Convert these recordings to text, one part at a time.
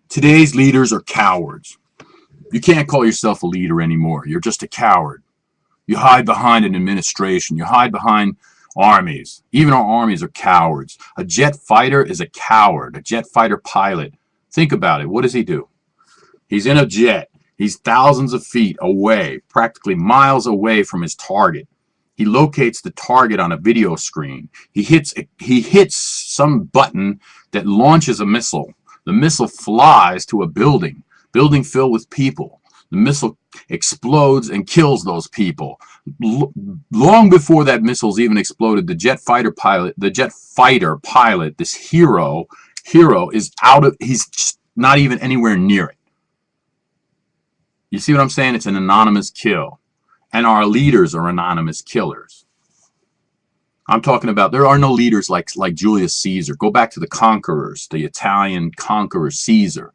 Today's leaders are cowards. You can't call yourself a leader anymore. You're just a coward. You hide behind an administration. You hide behind armies. Even our armies are cowards. A jet fighter is a coward. A jet fighter pilot. Think about it. What does he do? He's in a jet. He's thousands of feet away, practically miles away from his target. He locates the target on a video screen. He hits some button that launches a missile. The missile flies to a building filled with people. The missile explodes and kills those people. Long before that missile's even exploded, the jet fighter pilot, this hero is he's not even anywhere near it. You see what I'm saying? It's an anonymous kill. And our leaders are anonymous killers. I'm talking about, there are no leaders like Julius Caesar. Go back to the conquerors, the Italian conqueror Caesar,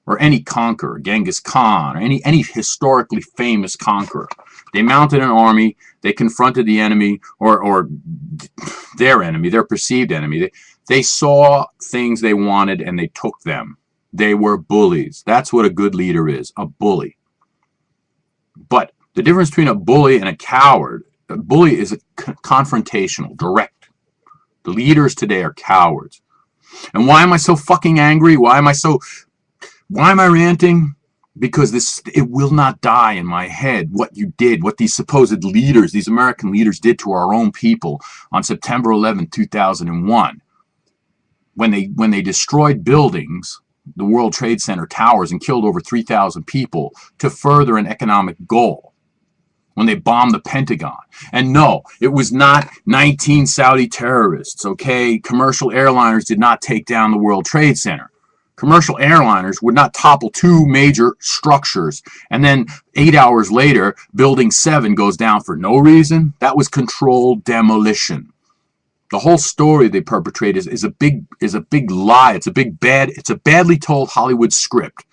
or any conqueror, Genghis Khan, or any historically famous conqueror. They mounted an army, they confronted the enemy, or their enemy, their perceived enemy. They saw things they wanted and they took them. They were bullies. That's what a good leader is, a bully. But the difference between a bully and a coward, a bully is confrontational, direct. The leaders today are cowards. And why am I so fucking angry? Why am I ranting? Because it will not die in my head what you did, what these supposed leaders, these American leaders did to our own people on September 11, 2001. When they destroyed buildings, the World Trade Center towers, and killed over 3,000 people to further an economic goal. When they bombed the Pentagon. And no, it was not 19 Saudi terrorists, okay? Commercial airliners did not take down the World Trade Center. Commercial airliners would not topple two major structures, and then 8 hours later, Building 7 goes down for no reason. That was controlled demolition. The whole story they perpetrate is a big lie. It's a badly told Hollywood script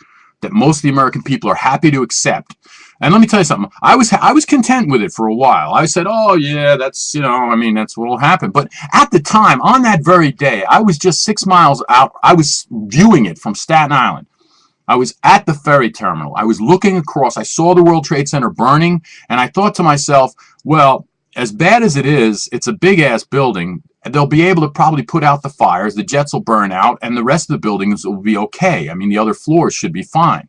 that most of the American people are happy to accept. And let me tell you something. I was content with it for a while. I said, oh yeah, that's that's what'll happen. But at the time, on that very day, I was just 6 miles out. I was viewing it from Staten Island. I was at the ferry terminal. I was looking across. I saw the World Trade Center burning, and I thought to myself, well, as bad as it is, it's a big-ass building. They'll be able to probably put out the fires. The jets will burn out, and the rest of the buildings will be okay. I mean, the other floors should be fine.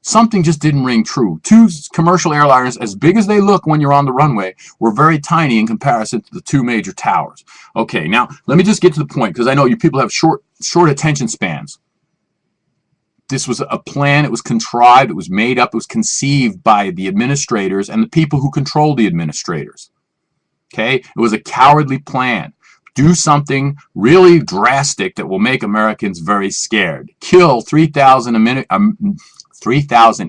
Something just didn't ring true. Two commercial airliners, as big as they look when you're on the runway, were very tiny in comparison to the two major towers. Okay, now, let me just get to the point, because I know you people have short attention spans. This was a plan. It was contrived. It was made up. It was conceived by the administrators and the people who control the administrators. Okay? It was a cowardly plan. Do something really drastic that will make Americans very scared. Kill 3,000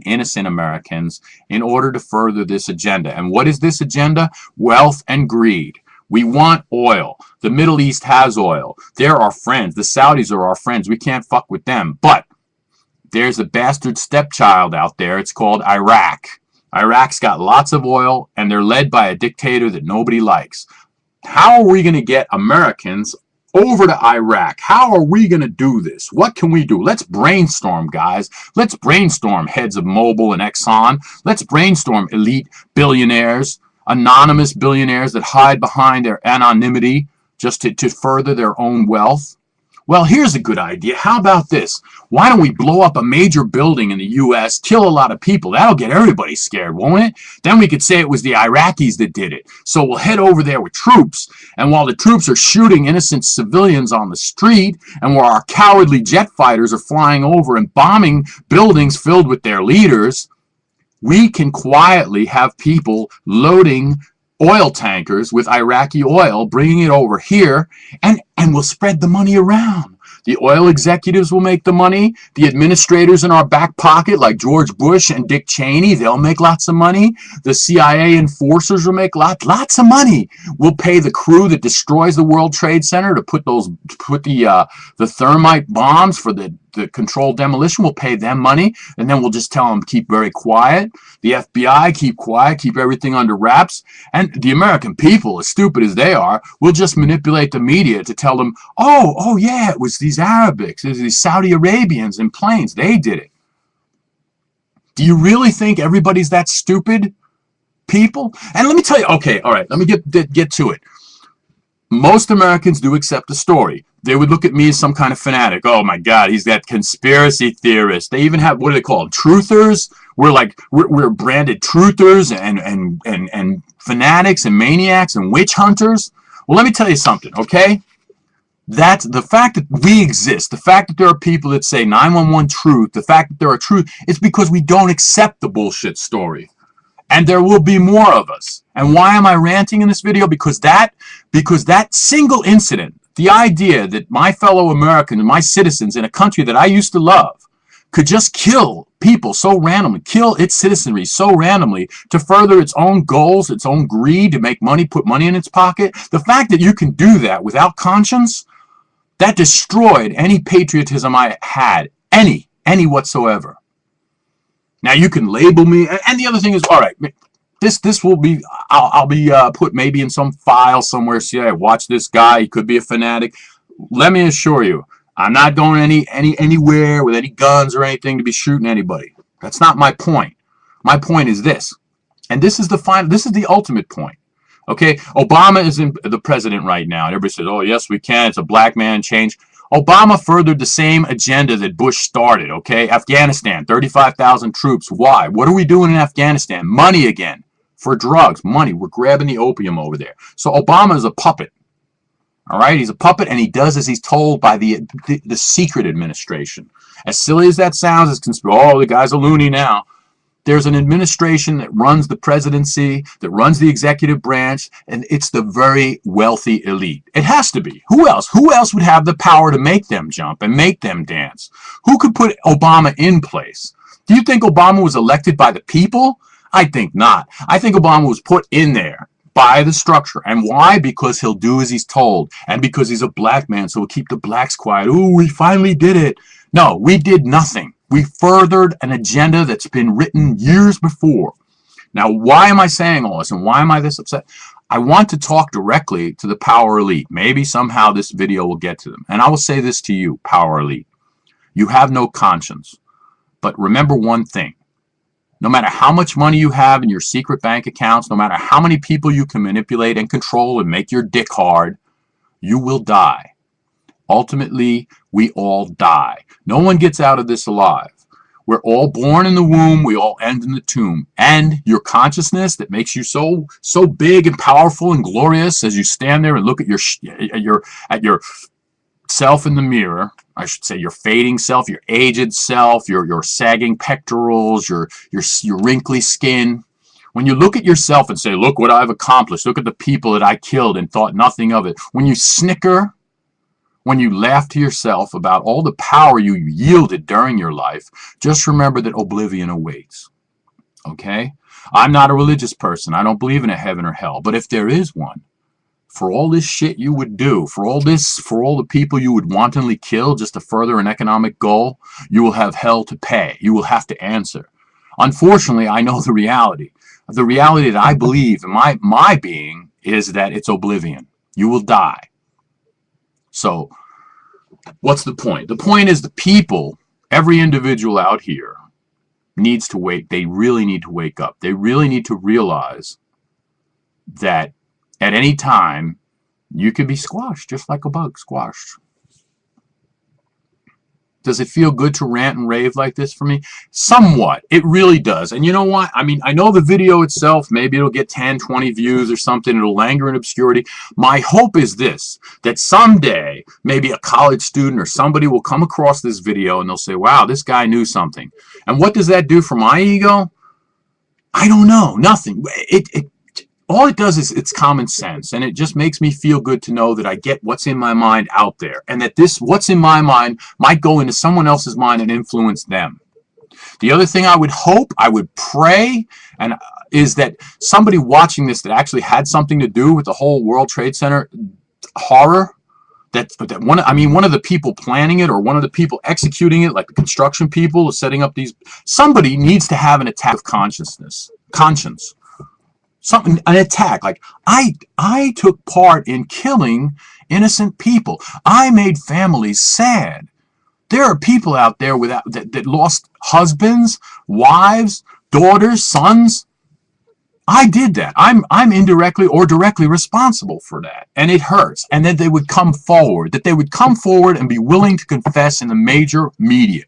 innocent Americans in order to further this agenda. And what is this agenda? Wealth and greed. We want oil. The Middle East has oil. They're our friends. The Saudis are our friends. We can't fuck with them. But there's a bastard stepchild out there. It's called Iraq. Iraq's got lots of oil, and they're led by a dictator that nobody likes. How are we going to get Americans over to Iraq? How are we going to do this? What can we do? Let's brainstorm, guys. Let's brainstorm, heads of Mobil and Exxon. Let's brainstorm, elite billionaires, anonymous billionaires that hide behind their anonymity just to further their own wealth. Well, here's a good idea. How about this? Why don't we blow up a major building in the U.S., kill a lot of people? That'll get everybody scared, won't it? Then we could say it was the Iraqis that did it. So we'll head over there with troops, and while the troops are shooting innocent civilians on the street, and while our cowardly jet fighters are flying over and bombing buildings filled with their leaders, we can quietly have people loading oil tankers with Iraqi oil, bringing it over here, and we'll spread the money around. The oil executives will make the money. The administrators in our back pocket, like George Bush and Dick Cheney, they'll make lots of money. The CIA enforcers will make lots of money. We'll pay the crew that destroys the World Trade Center to put the thermite bombs for the the controlled demolition, we'll pay them money, and then we'll just tell them keep very quiet. The FBI, keep quiet, keep everything under wraps. And the American people, as stupid as they are, will just manipulate the media to tell them, oh yeah, it was these Arabics, it was these Saudi Arabians in planes, they did it. Do you really think everybody's that stupid, people? And let me tell you, okay, all right, let me get to it. Most Americans do accept the story. They would look at me as some kind of fanatic. Oh my God, he's that conspiracy theorist. They even have, what do they call them? Truthers. We're branded truthers and fanatics and maniacs and witch hunters. Well, let me tell you something, okay? That's the fact that we exist, the fact that there are people that say 911 truth, the fact that there are truth, it's because we don't accept the bullshit story. And there will be more of us. And why am I ranting in this video? Because that single incident, the idea that my fellow Americans, my citizens in a country that I used to love, could just kill people so randomly, kill its citizenry so randomly to further its own goals, its own greed, to make money, put money in its pocket. The fact that you can do that without conscience, that destroyed any patriotism I had, any whatsoever. Now you can label me, and the other thing is, all right, this will be, I'll be put maybe in some file somewhere. See, I watch this guy, he could be a fanatic. Let me assure you, I'm not going anywhere with any guns or anything to be shooting anybody. That's not my point. My point is this, and this is the ultimate point. Okay, Obama is the president right now, and everybody says, oh yes, we can, it's a black man change. Obama furthered the same agenda that Bush started, okay? Afghanistan, 35,000 troops. Why? What are we doing in Afghanistan? Money again. For drugs, money. We're grabbing the opium over there. So Obama is a puppet, all right? He's a puppet, and he does as he's told by the secret administration. As silly as that sounds, it's conspiracy. Oh, the guy's a loony now. There's an administration that runs the presidency, that runs the executive branch, and it's the very wealthy elite. It has to be. Who else? Who else would have the power to make them jump and make them dance? Who could put Obama in place? Do you think Obama was elected by the people? I think not. I think Obama was put in there by the structure. And why? Because he'll do as he's told. And because he's a black man, so he'll keep the blacks quiet. Ooh, we finally did it. No, we did nothing. We furthered an agenda that's been written years before. Now, why am I saying all this, and why am I this upset? I want to talk directly to the power elite. Maybe somehow this video will get to them. And I will say this to you, power elite. You have no conscience. But remember one thing. No matter how much money you have in your secret bank accounts, no matter how many people you can manipulate and control and make your dick hard, you will die. Ultimately, we all die. No one gets out of this alive. We're all born in the womb. We all end in the tomb. And your consciousness that makes you so big and powerful and glorious as you stand there and look at your self in the mirror. I should say your fading self, your aged self, your sagging pectorals, your wrinkly skin. When you look at yourself and say, "Look what I've accomplished. Look at the people that I killed and thought nothing of it." When you snicker, when you laugh to yourself about all the power you yielded during your life, just remember that oblivion awaits. Okay? I'm not a religious person. I don't believe in a heaven or hell. But if there is one, for all this shit you would do, for all the people you would wantonly kill just to further an economic goal, you will have hell to pay. You will have to answer. Unfortunately, I know the reality. The reality that I believe in my being is that it's oblivion. You will die. So, what's the point? The point is the people, every individual out here, needs to wake. They really need to wake up. They really need to realize that at any time, you could be squashed, just like a bug, squashed. Does it feel good to rant and rave like this for me? Somewhat. It really does. And you know what? I mean, I know the video itself, maybe it'll get 10, 20 views or something. It'll linger in obscurity. My hope is this, that someday, maybe a college student or somebody will come across this video and they'll say, wow, this guy knew something. And what does that do for my ego? I don't know. Nothing. All it does is it's common sense, and it just makes me feel good to know that I get what's in my mind out there, and that this what's in my mind might go into someone else's mind and influence them. The other thing I would hope, I would pray, and is that somebody watching this that actually had something to do with the whole World Trade Center horror, one of the people planning it or one of the people executing it, like the construction people setting up these, somebody needs to have an attack of conscience, something, an attack. Like I took part in killing innocent people. I made families sad. There are people out there that lost husbands, wives, daughters, sons. I did that. I'm indirectly or directly responsible for that. And it hurts. And then they would come forward, and be willing to confess in the major media.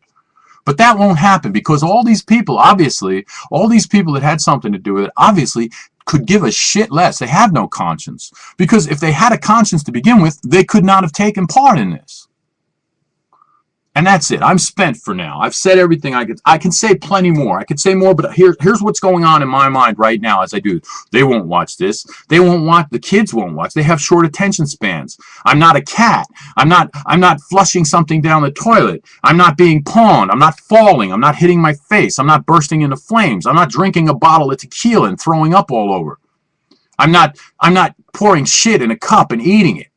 But that won't happen because all these people that had something to do with it, obviously could give a shit less. They have no conscience. Because if they had a conscience to begin with, they could not have taken part in this. And that's it. I'm spent for now. I've said everything I could. I can say plenty more. I could say more, but here's what's going on in my mind right now as I do. They won't watch this. They won't watch. The kids won't watch. They have short attention spans. I'm not a cat. I'm not flushing something down the toilet. I'm not being pawned. I'm not falling. I'm not hitting my face. I'm not bursting into flames. I'm not drinking a bottle of tequila and throwing up all over. I'm not pouring shit in a cup and eating it.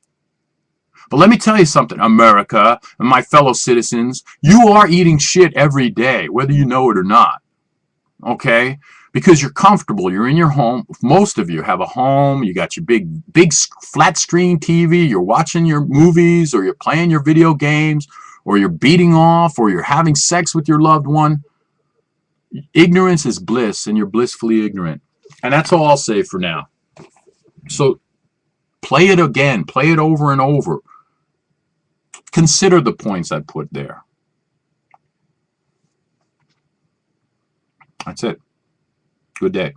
But let me tell you something, America and my fellow citizens, you are eating shit every day, whether you know it or not, okay? Because you're comfortable, you're in your home. Most of you have a home, you got your big flat screen TV, you're watching your movies, or you're playing your video games, or you're beating off, or you're having sex with your loved one. Ignorance is bliss, and you're blissfully ignorant. And that's all I'll say for now. So play it again, play it over and over. Consider the points I put there. That's it. Good day.